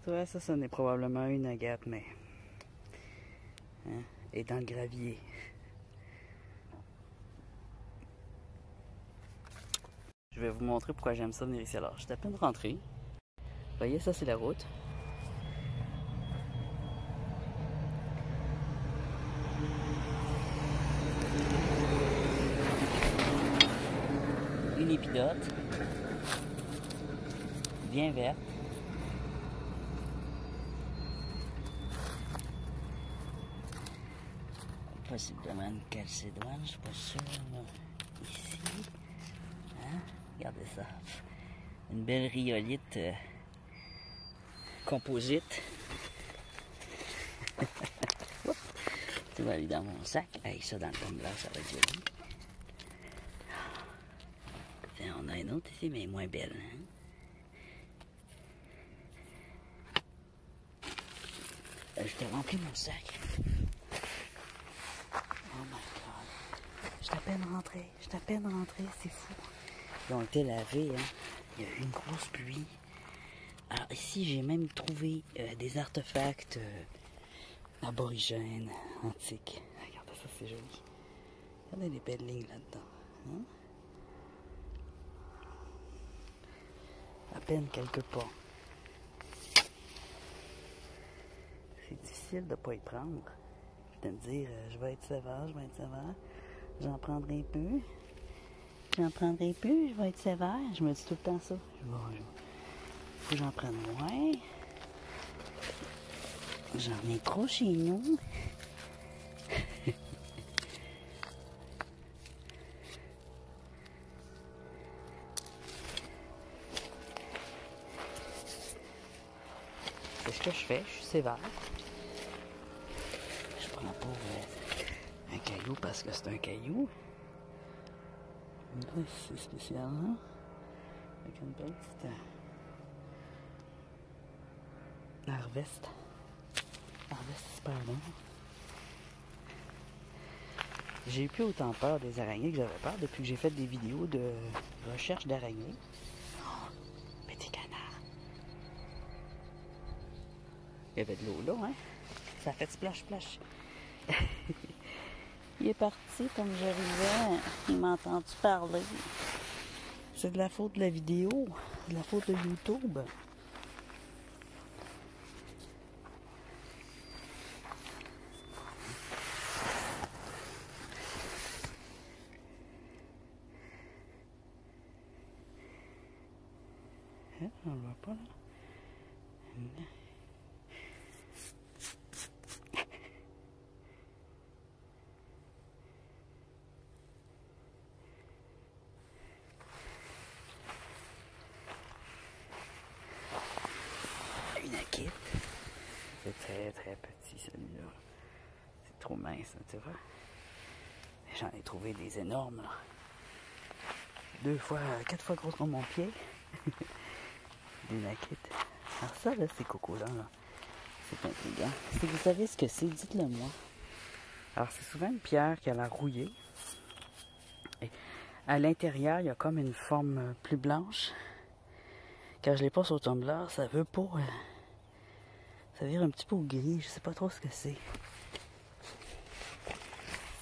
Ouais, ça n'est probablement une agate, mais... Hein, et dans le gravier. Je vais vous montrer pourquoi j'aime ça venir ici. Alors, je suis à peine rentré. Vous voyez, ça c'est la route. Une épidote. Bien verte. Possiblement une calcédoine, je suis pas sûr. Là. Ici. Hein? Regardez ça. Une belle rhyolite composite. Tu vas aller dans mon sac. Hey, ça dans le tumbler, ça va être joli. Tiens, on a une autre ici, mais moins belle. Hein? Je t'ai rempli mon sac. Oh my god. Je suis à peine rentré, c'est fou. Ils ont été lavés, hein. Il y a eu une grosse pluie. Alors ici, j'ai même trouvé des artefacts aborigènes, antiques. Regardez ça, c'est joli. Regardez les belles lignes là-dedans. Hein? À peine quelques pas. C'est difficile de ne pas y prendre. De me dire, je vais être sévère, j'en prendrai peu. Je vais être sévère. Je me dis tout le temps ça. Faut que j'en prenne moins. J'en ai trop chez nous. C'est ce que je fais, je suis sévère. Je prends pas un caillou parce que c'est un caillou. Là, c'est spécial, hein? Avec une belle petite harvest. Harvest, c'est super bon. J'ai eu plus autant peur des araignées que j'avais peur depuis que j'ai fait des vidéos de recherche d'araignées. Oh, petit canard. Il y avait de l'eau là, hein? Ça a fait splash splash. Il est parti comme j'arrivais. Il m'a entendu parler. C'est de la faute de la vidéo. C'est de la faute de YouTube. On le voit pas là. Une akite. C'est très très petit celui-là. C'est trop mince, hein, tu vois. J'en ai trouvé des énormes là. 4 fois gros comme mon pied. Des nakites. Alors ça là, ces cocos-là, là, c'est intriguant. Si vous savez ce que c'est, dites-le moi. Alors c'est souvent une pierre qui a l'air rouillée. Et à l'intérieur, il y a comme une forme plus blanche. Quand je les passe au tumbler, ça veut pas... ça vire un petit peu au gris, je sais pas trop ce que c'est.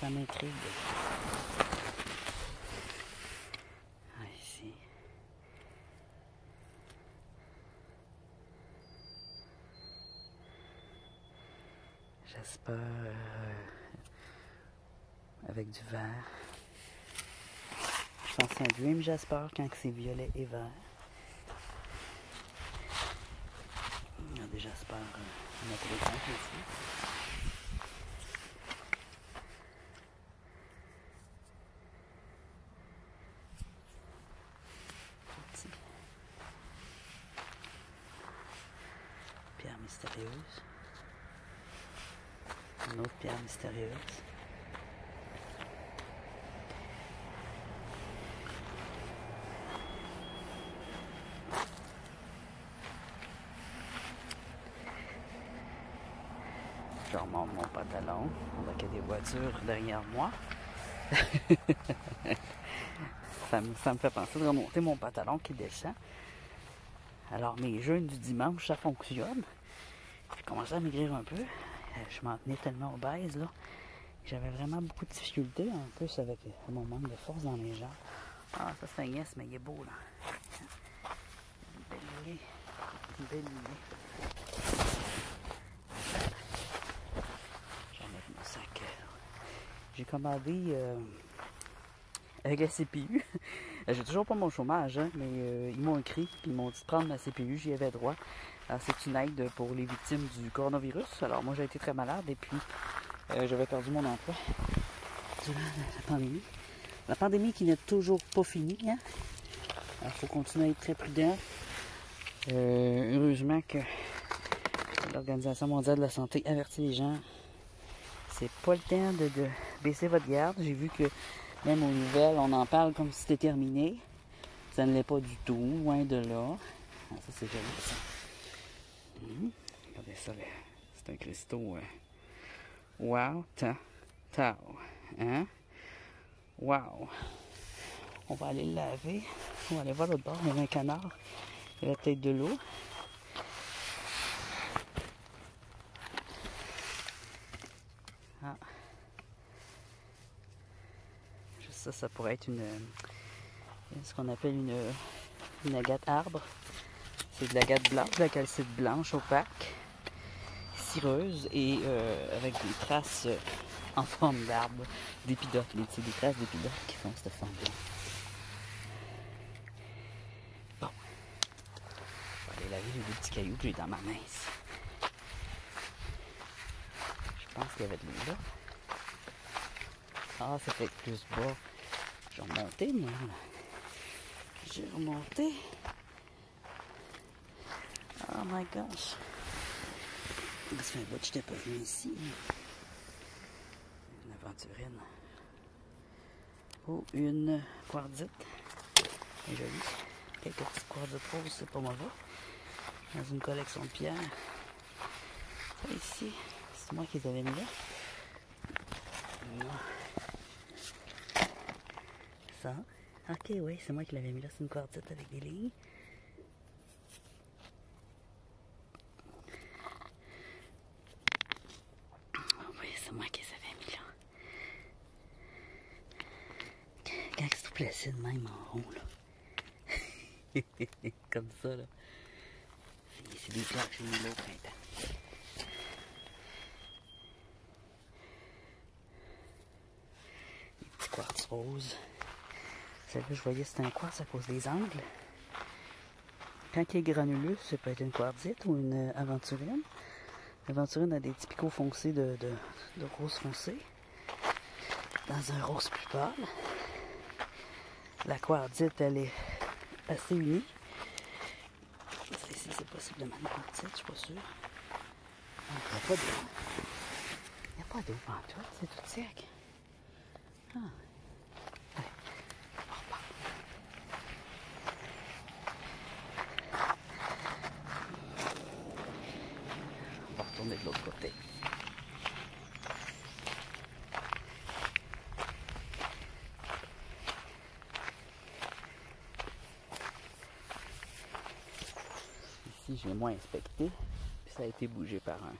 Ça m'intrigue. Ah, ici. J'espère avec du vert. Je pense à un Dream Jasper quand c'est violet et vert. Il y a des Jasper à notre écran ici. Pierre mystérieuse. Une autre pierre mystérieuse. Je remonte mon pantalon. On voit qu'il y a des voitures derrière moi. ça me fait penser de remonter mon pantalon qui descend. Alors mes jeûnes du dimanche, ça fonctionne. J'ai commencé à maigrir un peu. Je m'en tenais tellement obèse, là. J'avais vraiment beaucoup de difficultés, en plus avec mon manque de force dans les jambes. Ah, ça c'est un yes, mais il est beau, là. Une belle lignée. Une belle lignée. Je vais mettre mon sac. J'ai commandé avec la CPU. J'ai toujours pas mon chômage, hein, mais ils m'ont écrit, puis ils m'ont dit de prendre ma CPU, j'y avais droit. Alors, c'est une aide pour les victimes du coronavirus. Alors moi j'ai été très malade et puis j'avais perdu mon emploi durant la pandémie. La pandémie qui n'est toujours pas finie, hein. Alors il faut continuer à être très prudent. Heureusement que l'Organisation mondiale de la santé avertit les gens. C'est pas le temps de baisser votre garde. J'ai vu que même aux nouvelles, on en parle comme si c'était terminé. Ça ne l'est pas du tout, loin de là. Ah, ça, c'est joli, ça. Regardez ça, c'est un cristaux. Wow, tao. Hein? Wow. On va aller le laver. On va aller voir l'autre bord. Il y avait un canard. Il y avait peut-être de l'eau. Ah. Juste ça pourrait être ce qu'on appelle une agate arbre. C'est de l'agate blanche, de la calcite blanche opaque, cireuse et avec des traces en forme d'arbre, d'épidote. C'est des traces d'épidote qui font cette forme-là. Bon. On va aller laver les deux petits cailloux que j'ai dans ma main ici. Je pense qu'il y avait de l'eau là. Ah, c'est peut-être plus bas. J'ai remonté, moi. J'ai remonté. Oh my gosh. Ça fait un bout que je n'étais pas venu ici. Une aventurine. Oh, une quartzite. C'est joli. Quelques petites quartzites roses, c'est pas mauvais. Dans une collection de pierres. Ça ici, c'est moi qui les avais mis là. Non. Ça. Ok, oui, c'est moi qui l'avais mis là. C'est une quartzite avec des lignes. Oui, c'est moi qui les avais mis là. Quand c'est tout placé de même en rond, là. Comme ça, là. C'est des fleurs que j'ai mis là au printemps. Des petits quartz roses. Celle-là, je voyais c'était un quartz à cause des angles. Quand il est granuleux, ça peut être une quartzite ou une aventurine. L'aventurine a des petits picots foncés de rose foncé. Dans un rose plus pâle. La quartzite, elle est assez unie. Ça ici, c'est possiblement une quartzite, je suis pas sûre. Il n'y a pas d'eau. Il n'y a pas d'eau pantoute, c'est tout sec. Ah. Allez, on repart. On va retourner de l'autre côté. Ici, je l'ai moins inspecté. Puis ça a été bougé par un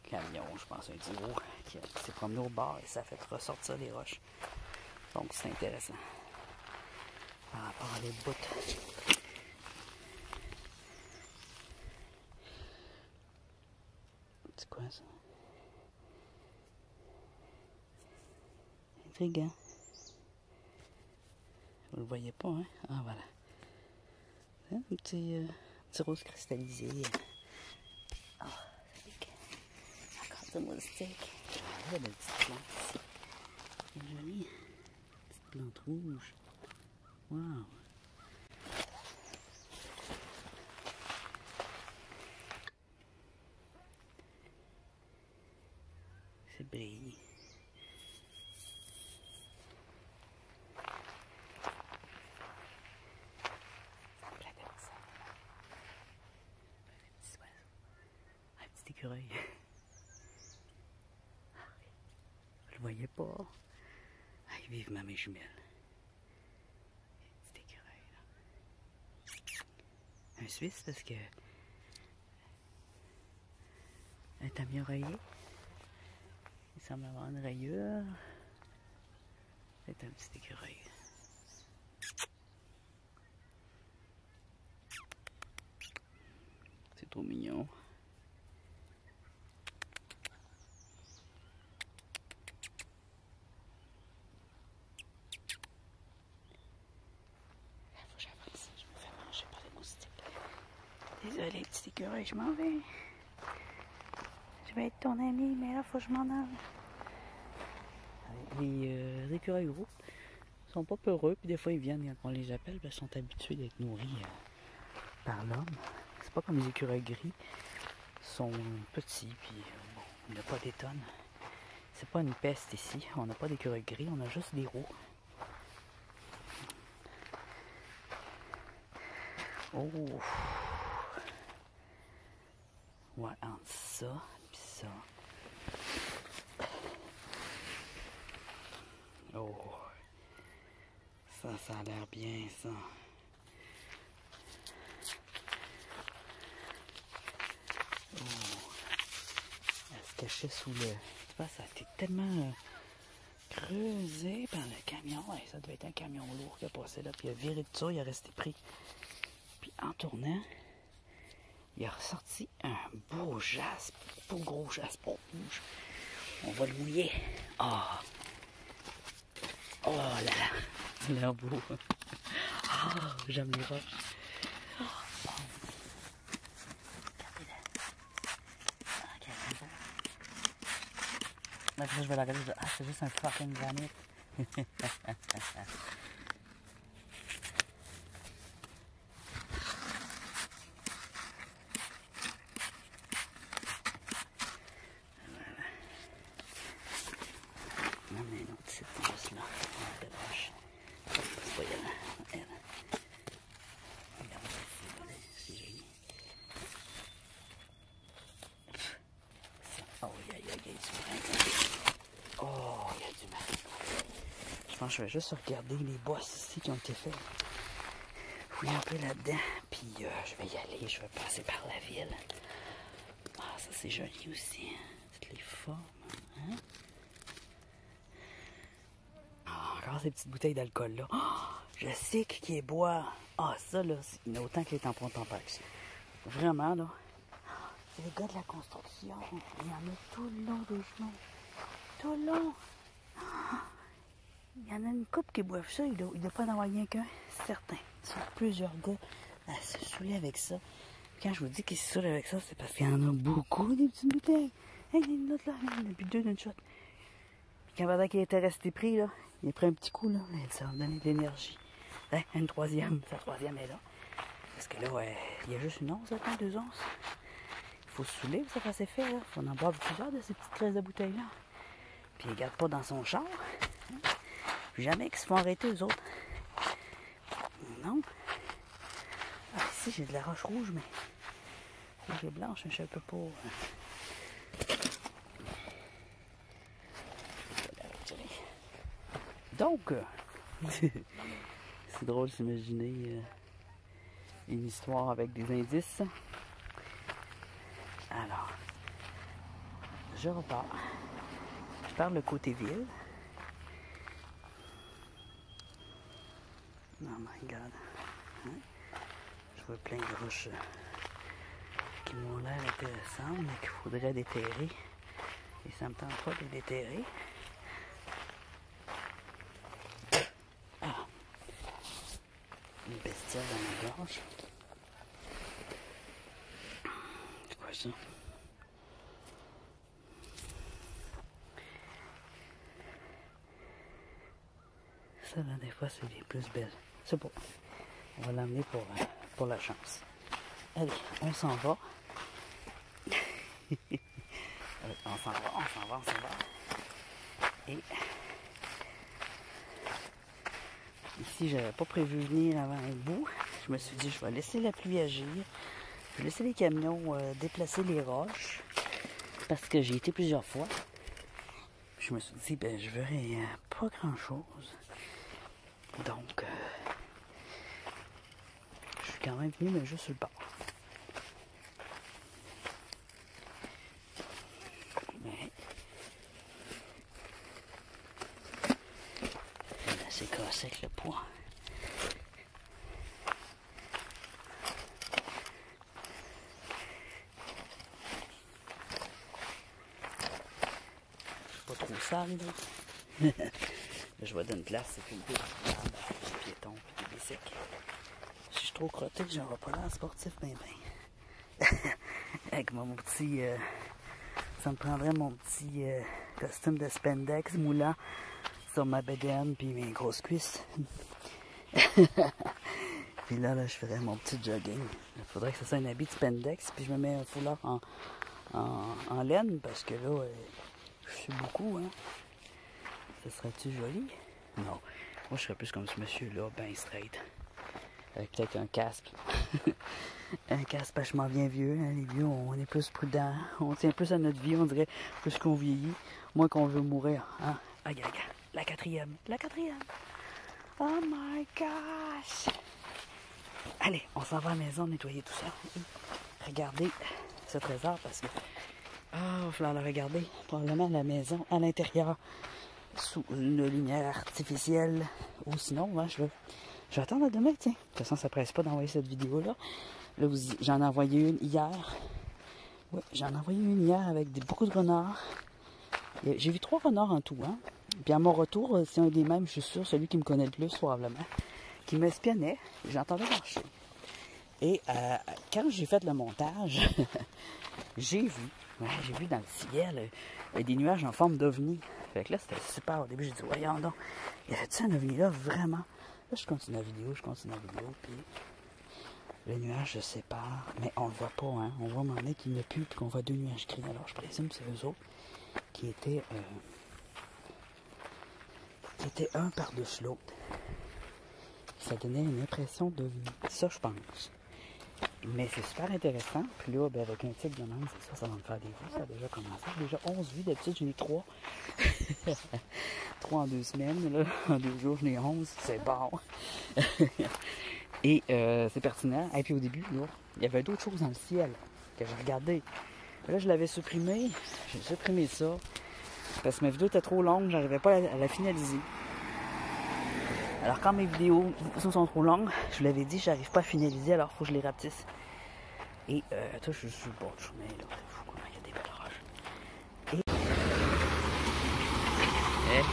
camion, je pense, un Diro, qui s'est promené au bord et ça a fait ressortir les roches. Donc, c'est intéressant. Par rapport à les bouts. C'est quoi ça? Intriguant. Vous le voyez pas, hein? Ah, voilà. Un petit rose cristallisé. Ah, encore de moustique. Ah, la petite plante ici. C'est joli. Petite plante rouge. Wow. C'est brille. Écureuil. Vous le voyez pas? Ah, vivement mes jumelles. Petit écureuil, là. Un Suisse parce que Elle est mieux rayée. Il semble avoir une rayure. C'est un petit écureuil. C'est trop mignon. Faut que j'avance. Je me fais manger par les moustiques. Désolé, petit écureuil, je m'en vais. Je vais être ton ami, mais là, faut que je m'en aille. Les écureuils gros sont pas peureux, puis des fois ils viennent quand on les appelle, parce qu'ils sont habitués d'être nourris par l'homme. C'est pas comme les écureuils gris, ils sont petits, puis bon, il n'y a pas des tonnes. C'est pas une peste ici, on n'a pas d'écureuils gris, on a juste des roux. Oh! Ouais, entre ça, puis ça. Oh! Ça a l'air bien, ça. Oh. Elle se cachait sous le... Tu vois, ça a été tellement creusé par le camion. Ouais, ça devait être un camion lourd qui a passé là. Puis il a viré de ça, il est resté pris. Puis en tournant, il a ressorti un beau jaspe. Beau gros jaspe rouge. On va le mouiller. Ah! Oh là là! Il a l'air beau. Ah! J'aime les roches. Là, je vais la regarder, je dis, ah, c'est juste un fucking granit. Voilà. Non, mais une autre site, juste là. On va roche. C'est pas elle. Regarde ici, c'est joli. Oh, il y a du marin. Oh, il y a du marin. Je pense que je vais juste regarder les bosses ici qui ont été faits. Fouiller un peu là-dedans. Puis je vais y aller, je vais passer par la ville. Ah, ça c'est joli aussi. Toutes les formes. Hein? Ah, encore ces petites bouteilles d'alcool là. Oh, je sais qui est boire. Ah, ça là, il y en a autant que les tampons Tampax. Vraiment là. C'est les gars de la construction. Il y en a tout le long des chemins. Tout le long. Il y en a une couple qui boivent ça. Il ne doit pas en avoir rien qu'un. Certain. Il y a plusieurs gars à se saouler avec ça. Puis quand je vous dis qu'ils se saoulent avec ça, c'est parce qu'il y en a beaucoup des petites bouteilles. Hey, il y en a une autre là. Il y en a plus deux d'une shot. Puis quand pendant qu'il était resté pris, là, il a pris un petit coup. Là, ça a donné de l'énergie. Hein, une troisième. Sa troisième est là. Parce que là, il y a juste une once, attends, 2 onces. Il faut se saouler pour que ça fasse effet. Il faut en boire plusieurs de ces petites traces de bouteilles-là. Puis ils ne gardent pas dans son char. Puis jamais qu'ils se font arrêter, eux autres. Non. Ah, ici, j'ai de la roche rouge, mais rouge et blanche, je ne peux pas. Donc, c'est drôle de s'imaginer une histoire avec des indices. Alors, je repars. Je pars le côté ville. Oh my god. Hein? Je vois plein de roches qui m'ont l'air intéressantes, mais qu'il faudrait déterrer. Et ça me tente pas de les déterrer. Ah! Une bestiole dans ma gorge. C'est quoi ça? Ça, là, des fois, c'est les plus belles. C'est bon. On va l'emmener pour la chance. Allez, on s'en va. On s'en va. Et ici, j'avais pas prévu venir avant un bout. Je me suis dit, je vais laisser la pluie agir. Je vais laisser les camions déplacer les roches. Parce que j'ai été plusieurs fois. Je me suis dit, ben, je verrai pas grand-chose. Donc, je suis quand même venu, mais juste sur le bord. s'est cassé avec le poids. Pas trop sale, là. Là, je vais dans une place, c'est une piste des piétons et des bicycles. Si je suis trop crotté, j'aurai pas l'air sportif, ben. Avec mon petit... ça me prendrait mon petit costume de spandex moulant sur ma bédaine puis mes grosses cuisses. Puis là, je ferais mon petit jogging. Il faudrait que ce soit un habit de spandex, puis je me mets un foulard en laine, parce que là, je suis beaucoup, hein. Ça serait-tu joli? Non. Moi, je serais plus comme ce monsieur-là, ben straight. Avec peut-être un casque. Un casque, parce que je m'en viens vieux. Hein. Les vieux, on est plus prudents. On tient plus à notre vie, on dirait, plus qu'on vieillit. Moins qu'on veut mourir. Hein? Aïe, la quatrième. La quatrième. Oh my gosh! Allez, on s'en va à la maison nettoyer tout ça. Regardez ce trésor parce que... Ah, il va falloir le regarder. Probablement à la maison, à l'intérieur, sous une lumière artificielle. Ou sinon, hein, je vais attendre à demain, tiens. De toute façon, ça ne presse pas d'envoyer cette vidéo-là. Là, j'en ai envoyé une hier. Oui, j'en ai envoyé une hier avec beaucoup de renards. J'ai vu 3 renards en tout, hein. Puis à mon retour, c'est un des mêmes, je suis sûr, celui qui me connaît le plus, probablement, qui m'espionnait. J'entendais marcher. Et quand j'ai fait le montage, j'ai vu dans le ciel des nuages en forme d'ovni. Fait que là, c'était super. Au début, j'ai dit, voyons donc, y avait-tu un ovni là, vraiment? Là, je continue la vidéo, puis le nuage se sépare, mais on le voit pas, hein. On voit à un moment donné qu'il n'y en a plus, puis qu'on voit 2 nuages gris. Alors, je présume que c'est eux autres qui étaient un par-dessus l'autre. Ça donnait une impression d'ovni. Ça, je pense. Mais c'est super intéressant. Puis là, ben, avec un type de même, c'est ça va me faire des vues. Ça a déjà commencé. Déjà 11 vues. D'habitude, j'en ai 3. 3 en 2 semaines. Là. En 2 jours, j'en ai 11. C'est bon. Et c'est pertinent. Et puis au début, là, il y avait d'autres choses dans le ciel que j'ai regardé. Là, je l'avais supprimé. J'ai supprimé ça. Parce que ma vidéo était trop longue. J'arrivais pas à la finaliser. Alors quand mes vidéos sont trop longues, je vous l'avais dit, j'arrive pas à finaliser, alors il faut que je les rapetisse. Et toi, je suis bon de chemin, là, c'est fou comment il y a des belles roches. Et...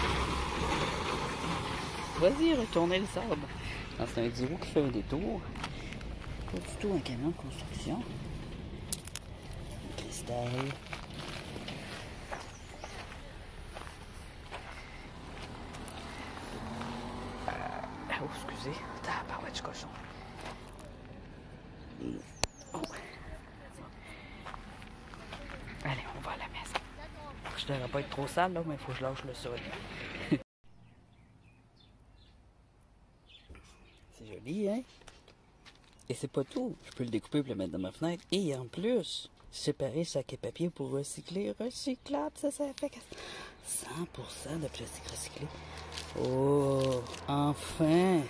Vas-y, retournez le sable. C'est un 10 roues qui fait un détour. Pas du tout un camion de construction. Un cristal. Oh, excusez. Tabarouette du cochon. Oh. Allez, on va à la maison. Je devrais pas être trop sale, là, mais il faut que je lâche le sol. C'est joli, hein? Et c'est pas tout. Je peux le découper pour le mettre dans ma fenêtre. Et en plus, séparer sac et papier pour recycler. Recyclable, ça fait 100% de plastique recyclé. Oh, enfin!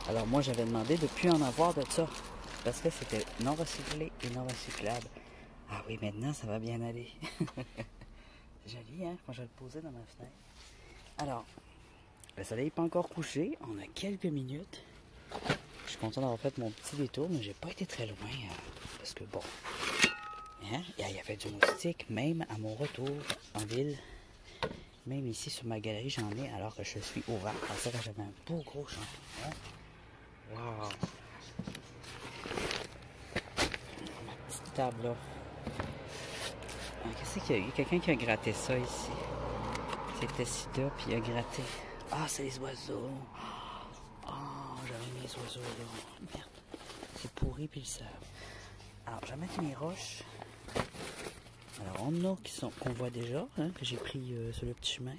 Alors moi, j'avais demandé de ne plus en avoir de ça. Parce que c'était non recyclé et non recyclable. Ah oui, maintenant, ça va bien aller. C'est joli, hein? Moi, je vais le poser dans ma fenêtre. Alors, le soleil n'est pas encore couché. On a quelques minutes. Je suis content d'avoir fait mon petit détour, mais j'ai pas été très loin. Parce que bon, hein? Il y avait du moustique, même à mon retour en ville. Même ici sur ma galerie, j'en ai alors que je suis au vert. Parce que j'avais un beau gros champignon. Wow! Ma petite table là. Qu'est-ce qu'il y a eu? Quelqu'un qui a gratté ça ici. C'était sida, puis il a gratté. Ah, c'est les oiseaux. Oh, j'avais mis les oiseaux là. Merde. C'est pourri, puis ils le savent. Alors, je vais mettre mes roches. Alors, on en a qu'on voit déjà, hein, que j'ai pris sur le petit chemin.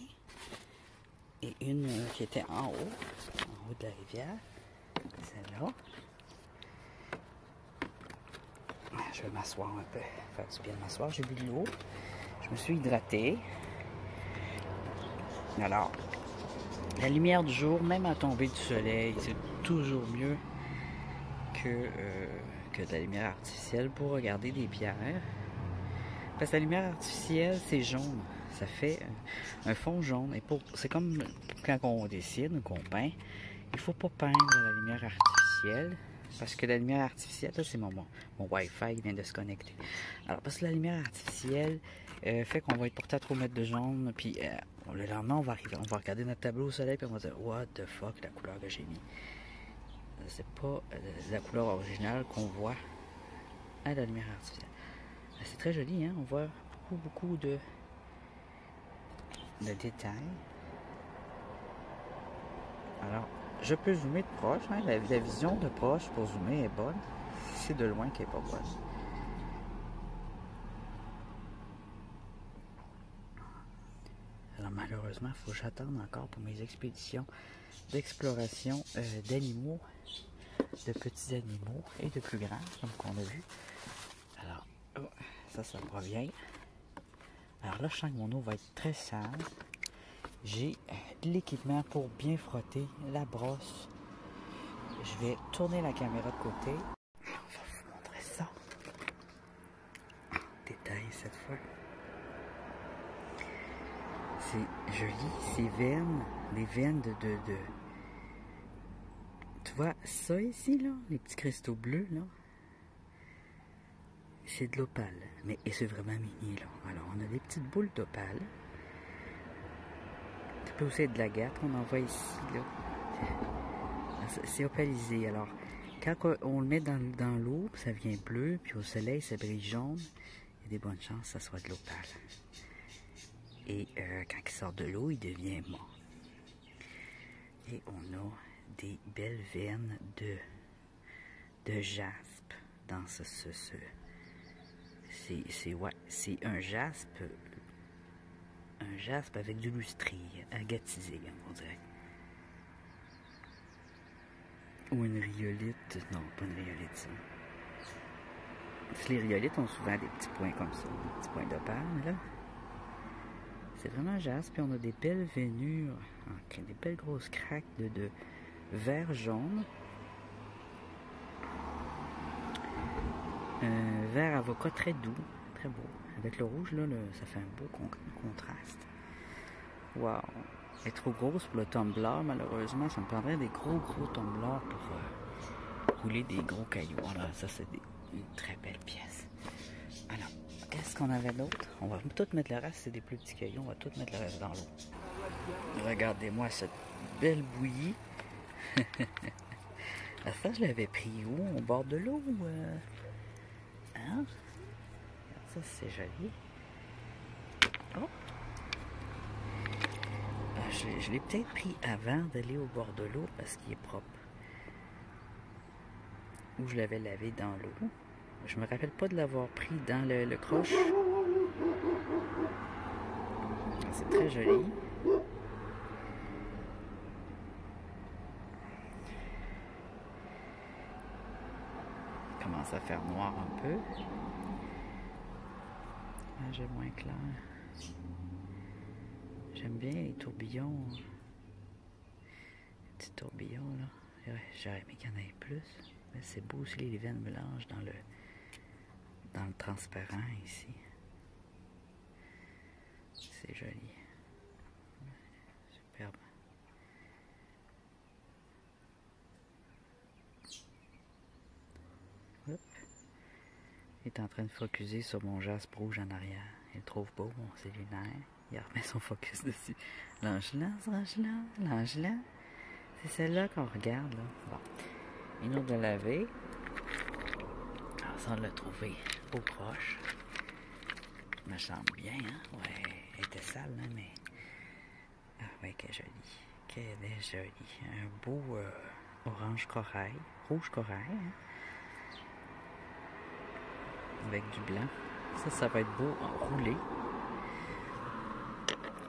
Et une qui était en haut de la rivière. Celle-là. Je vais m'asseoir un peu, faire du bien de m'asseoir. J'ai bu de l'eau. Je me suis hydraté. Alors, la lumière du jour, même à tomber du soleil, c'est toujours mieux que de la lumière artificielle pour regarder des pierres. Parce que la lumière artificielle, c'est jaune. Ça fait un fond jaune. Et c'est comme quand on dessine ou qu'on peint, il faut pas peindre la lumière artificielle. Parce que la lumière artificielle, là c'est mon Wi-Fi qui vient de se connecter. Alors parce que la lumière artificielle fait qu'on va être porté à trop mettre de jaune. Puis le lendemain, on va regarder notre tableau au soleil et on va dire what the fuck la couleur que j'ai mis. C'est pas la couleur originale qu'on voit à la lumière artificielle. C'est très joli, hein? On voit beaucoup de détails. Alors, je peux zoomer de proche, hein? La vision de proche pour zoomer est bonne. C'est de loin qui n'est pas bonne. Alors malheureusement, il faut que j'attende encore pour mes expéditions d'exploration d'animaux, de petits animaux et de plus grands, comme qu'on a vu. Alors, ça provient. Alors là, je sens que mon eau va être très sale. J'ai l'équipement pour bien frotter la brosse. Je vais tourner la caméra de côté. On va vous montrer ça. Détail cette fois. C'est joli, ces veines, les veines de... Tu vois ça ici, là, les petits cristaux bleus, là, c'est de l'opale, mais et c'est vraiment mini, là. Alors, on a des petites boules d'opale. Ça peut aussi être de l'agate qu'on en voit ici, là. C'est opalisé, alors, quand on le met dans l'eau, ça vient bleu, puis au soleil, ça brille jaune, il y a des bonnes chances que ça soit de l'opale. Et quand il sort de l'eau, il devient mort. Et on a des belles veines de jaspe dans c'est un jaspe avec du lustris, agatisé, on dirait. Ou une rhyolite, non, pas une rhyolite, ça. Parce que les rhyolites ont souvent des petits points comme ça, des petits points d'opale, là. C'est vraiment jaspe, puis on a des belles veinures, des belles grosses craques de vert jaune. Un vert avocat très doux, très beau. Avec le rouge, là, ça fait un beau contraste. Wow! Elle est trop grosse pour le tumbler, malheureusement. Ça me prendrait des gros tumblers pour rouler des gros cailloux. Alors, ça, c'est une très belle pièce. Alors, qu'est-ce qu'on avait d'autre? On va tout mettre le reste, c'est des plus petits cailloux. On va tout mettre le reste dans l'eau. Regardez-moi cette belle bouillie. Ça, je l'avais pris où? Au bord de l'eau? Hein? Ça, c'est joli. Oh! Je l'ai peut-être pris avant d'aller au bord de l'eau parce qu'il est propre. Ou je l'avais lavé dans l'eau. Je me rappelle pas de l'avoir pris dans le croche. C'est très joli. Il commence à faire noir un peu. J'ai moins clair. J'aime bien les tourbillons. Les petits tourbillons, là. J'aurais aimé qu'il y en ait plus. Mais c'est beau aussi les veines blanches dans le transparent ici. C'est joli. Superbe. Hop. Il est en train de focuser sur mon jaspe rouge en arrière. Il le trouve beau, mon cellulaire. Il remet son focus dessus. L'Angela. C'est celle-là qu'on regarde, là. Bon. Une autre de laver. Alors ça, on l'a trouvé au proche. Me semble bien, hein? Ouais, elle était sale, hein, mais... Ah ouais, qu'elle est jolie. Qu'elle est jolie. Un beau orange corail. Rouge corail, hein? Avec du blanc. Ça va être beau en roulé.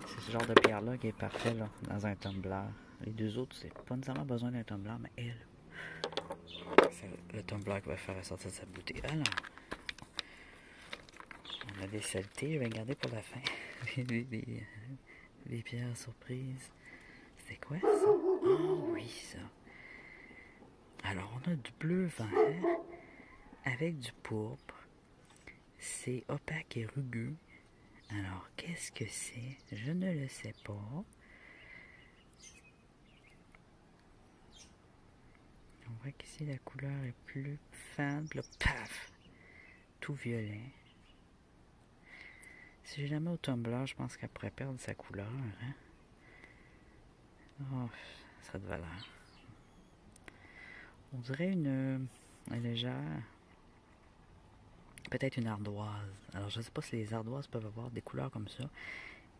C'est ce genre de pierre-là qui est parfait là, dans un tumbler. Les deux autres, c'est pas nécessairement besoin d'un tumbler, mais elle, c'est le tumbler qui va faire ressortir sa bouteille. Alors, on a des saletés, je vais garder pour la fin. des pierres surprises. C'est quoi ça? Oh oui, ça. Alors, on a du bleu vert avec du pourpre. C'est opaque et rugueux. Alors, qu'est-ce que c'est? Je ne le sais pas. On voit qu'ici la couleur est plus fade, là, paf! Tout violet. Si je la mets au tumbler, je pense qu'elle pourrait perdre sa couleur. Hein? Oh, ça serait de valeur. On dirait une légère, peut-être une ardoise. Alors, je ne sais pas si les ardoises peuvent avoir des couleurs comme ça.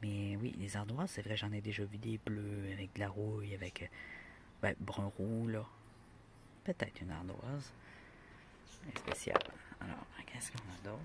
Mais oui, les ardoises, c'est vrai, j'en ai déjà vu des bleus avec de la rouille, avec brun roux, là. Peut-être une ardoise spéciale. Alors, qu'est-ce qu'on a d'autre?